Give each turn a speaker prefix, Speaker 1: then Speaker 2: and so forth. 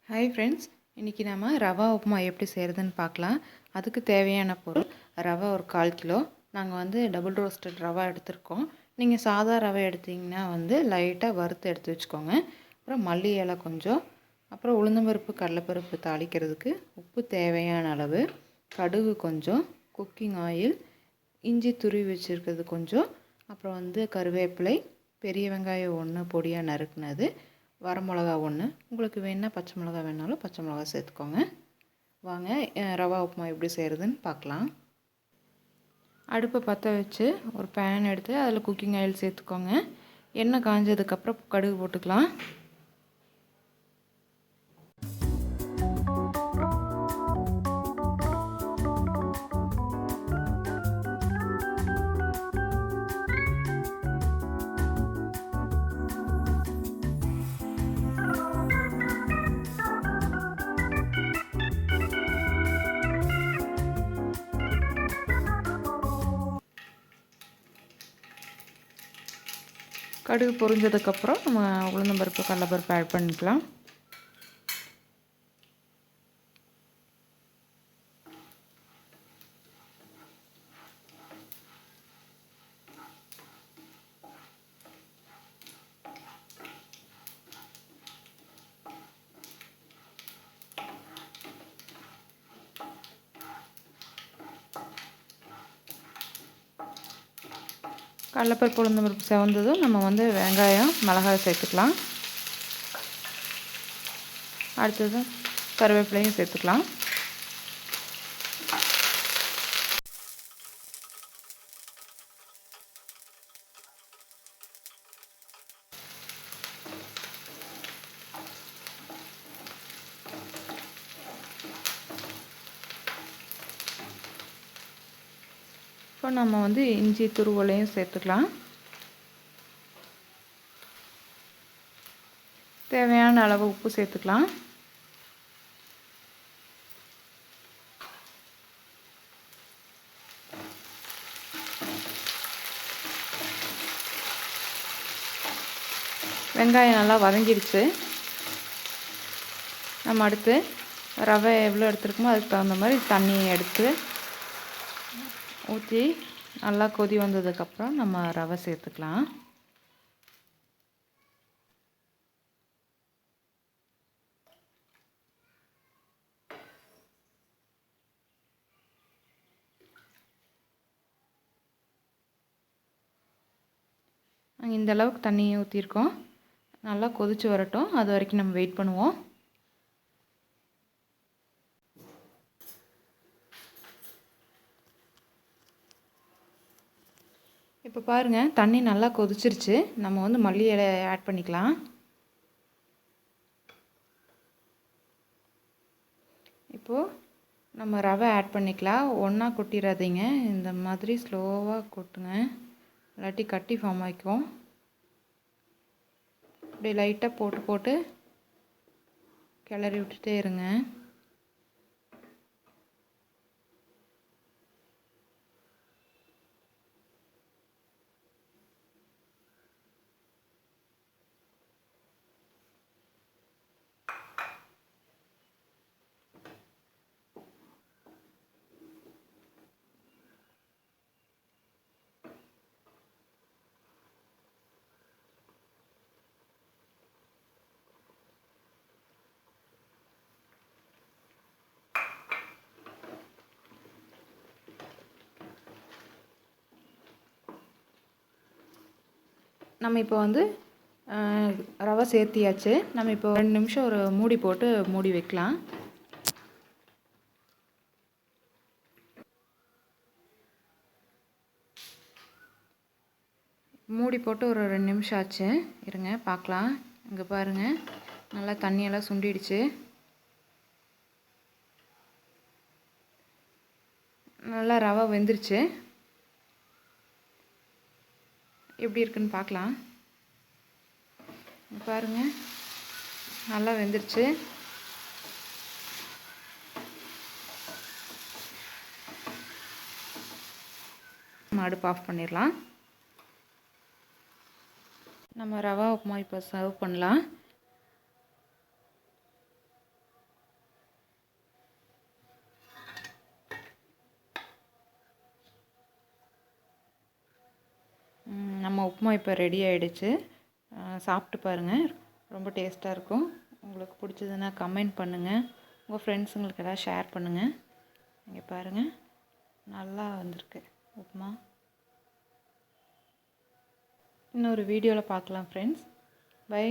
Speaker 1: Hi friends, இன்றைக்கி நம்ம ரவா உப்புமா எப்படி செய்கிறதுன்னு பார்க்கலாம். அதுக்கு தேவையான பொருள் ரவை ஒரு 1/4 கிலோ. நாங்கள் டபுள் ரோஸ்டட் ரவா எடுத்திருக்கோம். நீங்கள் சாதா ரவை எடுத்திங்கன்னா லைட்டாக வறுத்து எடுத்து வச்சுக்கோங்க. அப்புறம் மல்லி இலை கொஞ்சம், அப்புறம் உளுந்தம்பருப்பு கடலைப்பருப்பு தாளிக்கிறதுக்கு உப்பு தேவையான அளவு, கடுகு கொஞ்சம், குக்கிங் ஆயில், இஞ்சி துருவி வச்சுருக்கிறது கொஞ்சம், அப்புறம் கருவேப்பிலை, பெரிய வெங்காயம் 1 பொடியாக நறுக்குனது, வரமிளகா 1, உங்களுக்கு வேணால் பச்சை மிளகா வேணாலும் பச்சை மிளகா சேர்த்துக்கோங்க. வாங்க ரவா உப்புமா எப்படி செய்கிறதுன்னு பார்க்கலாம். அடுப்பை பற்ற வச்சு ஒரு பேன் எடுத்து அதில் குக்கிங் ஆயில் சேர்த்துக்கோங்க. எண்ணெய் காஞ்சதுக்கப்புறம் கடுகு போட்டுக்கலாம். கடுகு பொரிஞ்சதுக்கப்புறம் நம்ம உளுந்தம்பருப்பு கடலைப்பருப்பு ஆட் பண்ணிக்கலாம். கடலைப்பருப்பு உளுந்தம்பருப்பு செவந்ததும் நம்ம வெங்காயம் மிளகாய் சேர்த்துக்கலாம். அடுத்தது கருவேப்பிலையும் சேர்த்துக்கலாம். இப்போ நம்ம இஞ்சி துருவலையும் சேர்த்துக்கலாம். தேவையான அளவு உப்பு சேர்த்துக்கலாம். வெங்காயம் நல்லா வதங்கிடுச்சு. நம்ம அடுத்து ரவை எவ்வளோ எடுத்துருக்கோமோ அதுக்கு தகுந்த மாதிரி தண்ணி எடுத்து ஊற்றி நல்லா கொதி வந்ததுக்கப்புறம் நம்ம ரவை சேர்த்துக்கலாம். இந்த அளவுக்கு தண்ணியை ஊற்றிருக்கோம். நல்லா கொதித்து வரட்டும், அது வரைக்கும் நம்ம வெயிட் பண்ணுவோம். இப்போ பாருங்கள், தண்ணி நல்லா கொதிச்சிருச்சு. நம்ம மல்லி இலை ஆட் பண்ணிக்கலாம். இப்போது நம்ம ரவை ஆட் பண்ணிக்கலாம். ஒன்றா கொட்டிடாதீங்க, இந்த மாதிரி ஸ்லோவாக கொட்டுங்க, இல்லாட்டி கட்டி ஃபார்ம் ஆகிக்கும். இப்படி லைட்டாக போட்டு போட்டு கிளறி விட்டுட்டே இருங்க. நம்ம இப்போ ரவை சேர்த்தியாச்சு. நம்ம இப்போ 2 நிமிஷம் ஒரு மூடி போட்டு மூடி வைக்கலாம். மூடி போட்டு ஒரு 2 நிமிஷம் ஆச்சு. இருங்க பார்க்கலாம். இங்கே பாருங்கள், நல்லா தண்ணியெல்லாம் சுண்டிடுச்சு. நல்லா ரவை வெந்துருச்சு. எப்படி இருக்குன்னு பார்க்கலாம். பாருங்கள், நல்லா வெந்துருச்சு. நம்ம அடுப்பு ஆஃப் பண்ணிடலாம். நம்ம ரவா உப்புமா இப்போ சர்வ் பண்ணலாம். உப்புமா இப்போ ரெடி ஆகிடுச்சு. சாப்பிட்டு பாருங்கள், ரொம்ப டேஸ்ட்டாக இருக்கும். உங்களுக்கு பிடிச்சதுன்னா கமெண்ட் பண்ணுங்கள், உங்கள் ஃப்ரெண்ட்ஸுங்களுக்கு எல்லாம் ஷேர் பண்ணுங்கள். இங்கே பாருங்கள், நல்லா வந்திருக்கு உப்புமா. இன்னொரு வீடியோவில் பார்க்கலாம் ஃப்ரெண்ட்ஸ். பை.